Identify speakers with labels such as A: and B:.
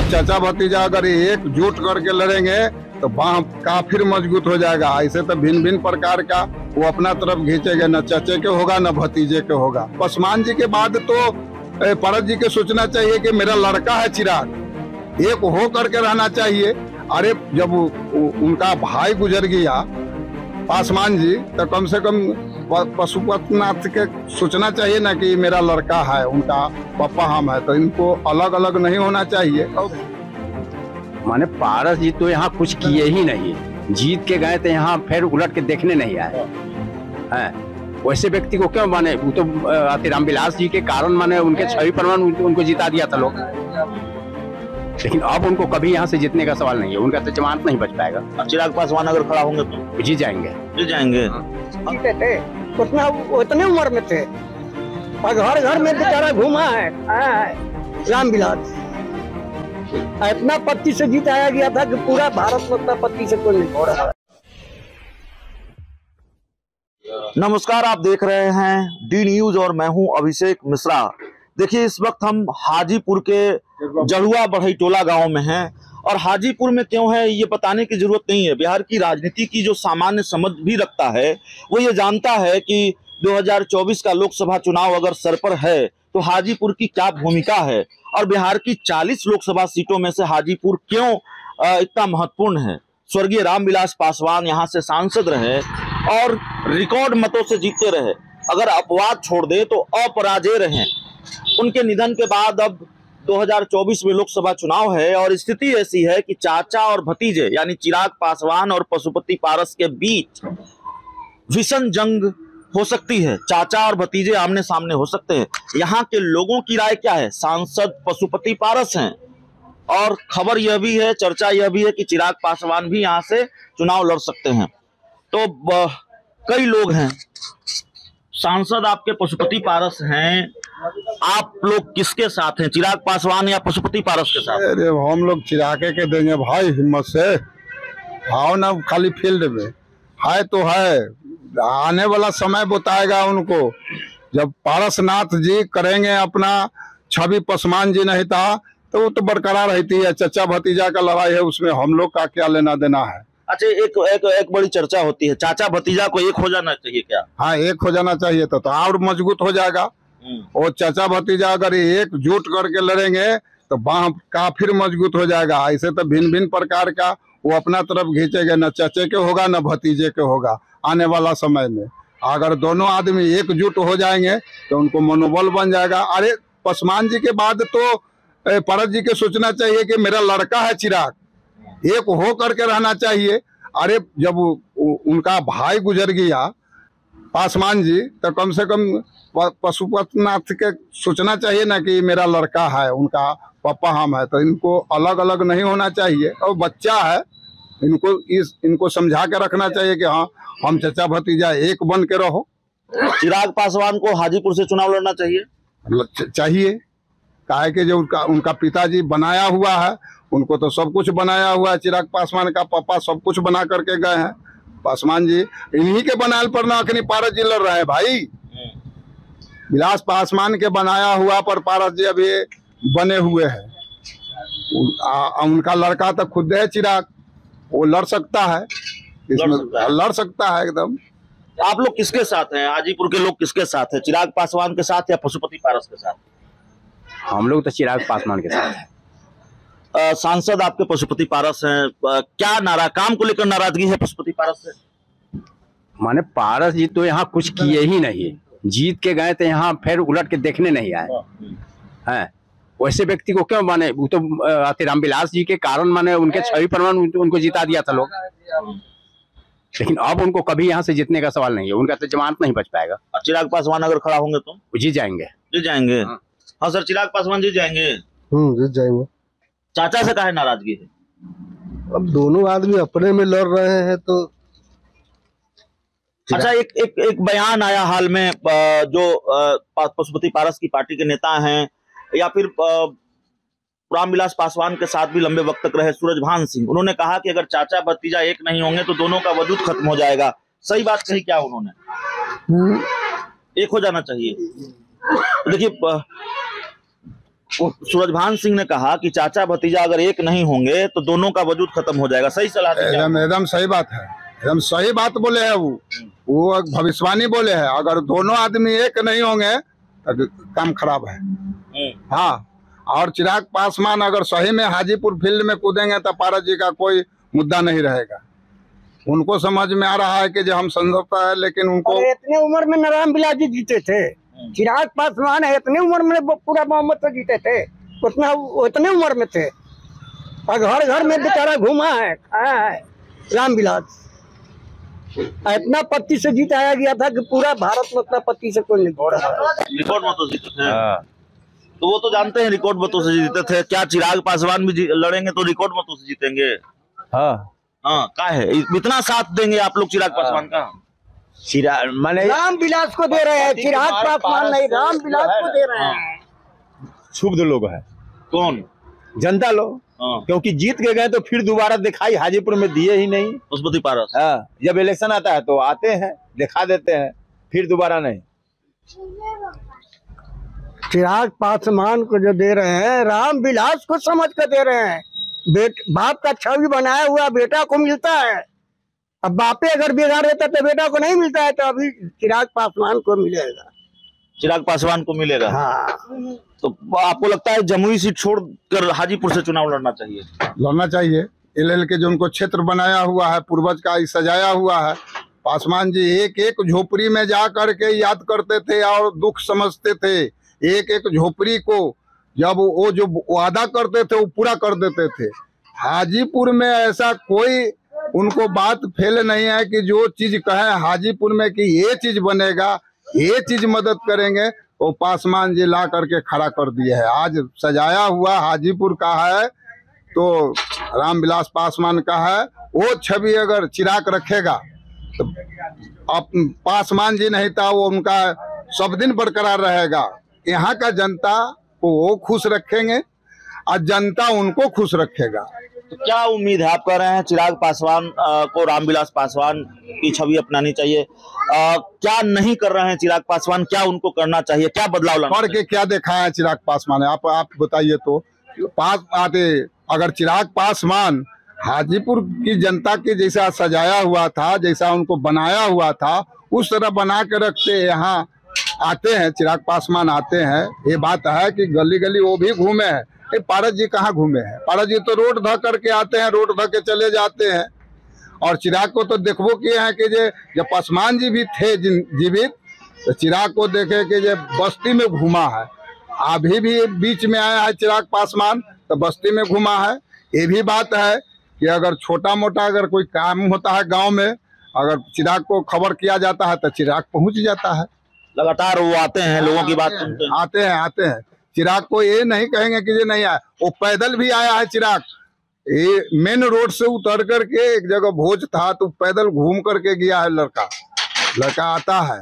A: चाचा भतीजा अगर एकजुट करके लड़ेंगे तो बाह काफी मजबूत हो जाएगा। ऐसे तो भिन्न भिन्न प्रकार का वो अपना तरफ खींचेगा, न चाचे के होगा न भतीजे के होगा। पासवान जी के बाद तो पारस जी के सोचना चाहिए कि मेरा लड़का है चिराग, एक हो करके रहना चाहिए। अरे जब उनका भाई गुजर गया पासवान जी, तो कम से कम पशुपतिनाथ के सोचना चाहिए ना कि मेरा लड़का है, उनका पापा हम है, तो इनको अलग अलग नहीं होना चाहिए।
B: माने पारस जी तो यहाँ कुछ किए ही नहीं, जीत के गए थे यहाँ, फिर उलट के देखने नहीं आए हैं। वैसे व्यक्ति को क्यों माने, वो तो आतिराम विलास जी के कारण माने उनके छवि प्रमाण उनको जिता दिया था लोग, लेकिन अब उनको कभी यहाँ से जीतने का सवाल नहीं है, उनका तो जमानत नहीं बच पाएगा।
C: चिराग पासवान अगर खड़ा होंगे तो
B: जीत जाएंगे,
C: जीत जाएंगे।
D: जीते थे उतने उम्र में थे, और घर घर में बेचारा घूमा है राम विलास। इतना पत्ती से जिताया गया था कि पूरा भारत में उतना पत्ती से कोई नहीं हो रहा।
C: नमस्कार, आप देख रहे हैं डी न्यूज और मैं हूं अभिषेक मिश्रा। देखिए, इस वक्त हम हाजीपुर के जड़ुआ बढ़ईटोला गांव में हैं, और हाजीपुर में क्यों है ये बताने की जरूरत नहीं है। बिहार की राजनीति की जो सामान्य समझ भी रखता है वो ये जानता है कि 2024 का लोकसभा चुनाव अगर सर पर है तो हाजीपुर की क्या भूमिका है, और बिहार की 40 लोकसभा सीटों में से हाजीपुर क्यों इतना महत्वपूर्ण है। स्वर्गीय रामविलास पासवान यहाँ से सांसद रहे और रिकॉर्ड मतों से जीतते रहे, अगर अपवाद छोड़ दे तो अपराजेय रहे। उनके निधन के बाद अब 2024 में लोकसभा चुनाव है, और स्थिति ऐसी है कि चाचा और भतीजे यानी चिराग पासवान और पशुपति पारस के बीच भीषण जंग हो सकती है। चाचा और भतीजे आमने सामने हो सकते हैं। यहाँ के लोगों की राय क्या है? सांसद पशुपति पारस हैं, और खबर यह भी है, चर्चा यह भी है कि चिराग पासवान भी यहाँ से चुनाव लड़ सकते हैं। तो कई लोग हैं। सांसद आपके पशुपति पारस हैं, आप लोग किसके साथ हैं, चिराग पासवान या पशुपति पारस के साथ?
A: अरे हम लोग चिरागे के देंगे भाई, हिम्मत से आओ ना, खाली फील्ड में है तो है, आने वाला समय बताएगा उनको। जब पारसनाथ जी करेंगे अपना, छवि पासवान जी नहीं था तो वो तो बरकरार रहती है। चचा भतीजा का लड़ाई है, उसमें हम लोग का क्या लेना देना है।
C: अच्छा, एक बड़ी चर्चा होती है, चाचा भतीजा को एक हो जाना चाहिए क्या?
A: हाँ, एक हो जाना चाहिए तो और मजबूत हो जाएगा। और चाचा भतीजा अगर एकजुट करके लड़ेंगे तो बाह काफी मजबूत हो जाएगा। ऐसे तो भिन्न भिन्न प्रकार का वो अपना तरफ खींचेगा, न चाचे के होगा न भतीजे के होगा। आने वाला समय में अगर दोनों आदमी एकजुट हो जाएंगे तो उनको मनोबल बन जाएगा। अरे पासवान जी के बाद तो पारस जी के सोचना चाहिए कि मेरा लड़का है चिराग, एक हो करके रहना चाहिए। अरे जब उनका भाई गुजर गया पासवान जी, तो कम से कम पशुपतिनाथ के सोचना चाहिए ना कि मेरा लड़का है, उनका पापा हम है, तो इनको अलग अलग नहीं होना चाहिए। और बच्चा है, इनको समझा के रखना चाहिए कि हाँ हम चाचा भतीजा एक बन के रहो।
C: चिराग पासवान को हाजीपुर से चुनाव लड़ना चाहिए।
A: काहे कि जो उनका पिताजी बनाया हुआ है, उनको तो सब कुछ बनाया हुआ है। चिराग पासवान का पापा सब कुछ बना करके गए हैं। पासवान जी इन्हीं के बनाल पर ना अखनी पारस जी लड़ रहे हैं भाई। विलास पासवान के बनाया हुआ पर पारस जी अभी बने हुए हैं। उनका लड़का तो खुद है चिराग, वो लड़ सकता है, इसमें लड़ सकता है एकदम।
C: आप लोग किसके साथ हैं? हाजीपुर के लोग किसके साथ हैं? चिराग पासवान के साथ या पशुपति पारस के साथ?
B: हम लोग तो चिराग पासवान के साथ हैं।
C: सांसद आपके पशुपति पारस हैं, क्या काम को लेकर नाराजगी है पशुपति पारस से?
B: माने पारस जी तो यहाँ कुछ किए ही नहीं, जीत के गए थे यहाँ, फिर उलट के देखने नहीं आए हैं। वैसे व्यक्ति को क्यों माने, वो तो आतिराम विलास जी के कारण माने उनके छवि प्रमाण उनको जिता दिया था लोग, लेकिन अब उनको कभी यहाँ से जीतने का सवाल नहीं है, उनका तो जमानत नहीं बच पाएगा।
C: चिराग पासवान अगर खड़ा होंगे तो
B: जीत जाएंगे,
C: जीत जाएंगे। हाँ सर, चिराग पासवान जीत जाएंगे।
E: जीत जाएंगे।
C: चाचा से काहे नाराजगी है?
E: अब दोनों आदमी अपने में लड़ रहे हैं तो।
C: अच्छा, एक बयान आया हाल में, जो पशुपति पारस की पार्टी के नेता हैं या फिर रामविलास पासवान के साथ भी लंबे वक्त तक रहे सूरजभान सिंह, उन्होंने कहा कि अगर चाचा भतीजा एक नहीं होंगे तो दोनों का वजूद खत्म हो जाएगा। सही बात कही क्या उन्होंने? एक हो जाना चाहिए। देखिए, वो सूरजभान सिंह ने कहा कि चाचा भतीजा अगर एक नहीं होंगे तो दोनों का वजूद खत्म हो जाएगा। सही सलाह दी क्या?
A: एकदम एकदम सही बात है, एकदम सही बात बोले हैं वो भविष्यवाणी बोले हैं। अगर दोनों आदमी एक नहीं होंगे तो काम खराब है। हाँ, और चिराग पासवान अगर सही में हाजीपुर फील्ड में कूदेंगे तो पारस जी का कोई मुद्दा नहीं रहेगा। उनको समझ में आ रहा है कि जो हम समझौता है, लेकिन उनको
D: अरे इतने उम्र में न रामविलास जी जीते थे, चिराग पासवान है इतने उम्र में पूरा बहुमत से जीते थे, उतने उम्र में थे और घर घर में बेचारा घूमा है, खाया है रामविलास। इतना पत्ती से जीताया गया था कि पूरा भारत में उतना पत्ती से कोई नहीं जीता।
C: रिकॉर्ड मतों से जीते थे। तो वो तो जानते हैं रिकॉर्ड मतों से जीते थे। क्या चिराग पासवान भी लड़ेंगे तो रिकॉर्ड मतों से जीतेंगे?
B: हाँ
C: क्या है इतना साथ देंगे आप लोग चिराग पासवान का?
B: चिराग माने
D: रामविलास को दे रहे हैं, चिराग पासवान नहीं, रामविलास को दे रहे हैं।
B: क्षुब्ध लोग है,
C: कौन?
B: जनता लोग, क्योंकि जीत के गए तो फिर दोबारा दिखाई हाजीपुर में दिए ही नहीं।
C: पशुपति पारस
B: जब इलेक्शन आता है तो आते हैं, दिखा देते हैं, फिर दोबारा नहीं।
D: चिराग पासवान को जो दे रहे हैं, रामविलास को समझ कर दे रहे हैं। बाप का छवि बनाया हुआ बेटा को मिलता है, अब बापे अगर बिगाड़ देता तो बेटा को नहीं मिलता है, तो अभी चिराग पासवान को मिलेगा।
C: चिराग पासवान को मिलेगा।
D: हाँ।
C: तो आपको लगता है जमुई सीट छोड़कर हाजीपुर से चुनाव लड़ना चाहिए?
A: लड़ना चाहिए। एल के जो उनको क्षेत्र बनाया हुआ है, पूर्वज का सजाया हुआ है। पासवान जी एक एक झोपड़ी में जा करके याद करते थे और दुख समझते थे। एक एक झोपड़ी को जब वो जो वादा करते थे वो पूरा कर देते थे। हाजीपुर में ऐसा कोई उनको बात फेल नहीं है कि जो चीज कहे हाजीपुर में कि ये चीज बनेगा, ये चीज मदद करेंगे, वो पासवान जी ला करके खड़ा कर दिए है। आज सजाया हुआ हाजीपुर का है तो रामविलास पासवान का है। वो छवि अगर चिराग रखेगा तो अब पासवान जी नहीं था, वो उनका सब दिन बरकरार रहेगा। यहाँ का जनता को वो खुश रखेंगे और जनता उनको खुश रखेगा।
C: तो क्या उम्मीद है? आप कह रहे हैं चिराग पासवान को रामविलास पासवान की छवि अपनानी चाहिए, क्या नहीं कर रहे हैं चिराग पासवान? क्या उनको करना चाहिए? क्या बदलाव लाना
A: करके क्या देखा है चिराग पासवान? आप बताइए तो। अगर चिराग पासवान हाजीपुर की जनता के जैसा सजाया हुआ था, जैसा उनको बनाया हुआ था, उस तरह बना के रखते, यहाँ आते हैं चिराग पासवान आते हैं। ये बात है कि गली गली वो भी घूमे हैं। पारस जी कहाँ घूमे हैं? पारस जी तो रोड ध करके आते हैं, रोड ध के चले जाते हैं। और चिराग को तो देखबो किए हैं कि जब पासवान जी भी थे जीवित तो चिराग को देखे कि बस्ती में घूमा है। अभी भी बीच में आया है चिराग पासवान तो बस्ती में घूमा है। ये भी बात है कि अगर छोटा मोटा अगर कोई काम होता है गांव में, अगर चिराग को खबर किया जाता है तो चिराग पहुंच जाता है।
C: लगातार वो आते हैं, लोगों की बात सुनते हैं।
A: आते हैं। चिराग को ये नहीं कहेंगे कि ये नहीं आया, वो पैदल भी आया है चिराग। ये मेन रोड से उतर करके एक जगह भोज था तो पैदल घूम करके गया है। लड़का आता है।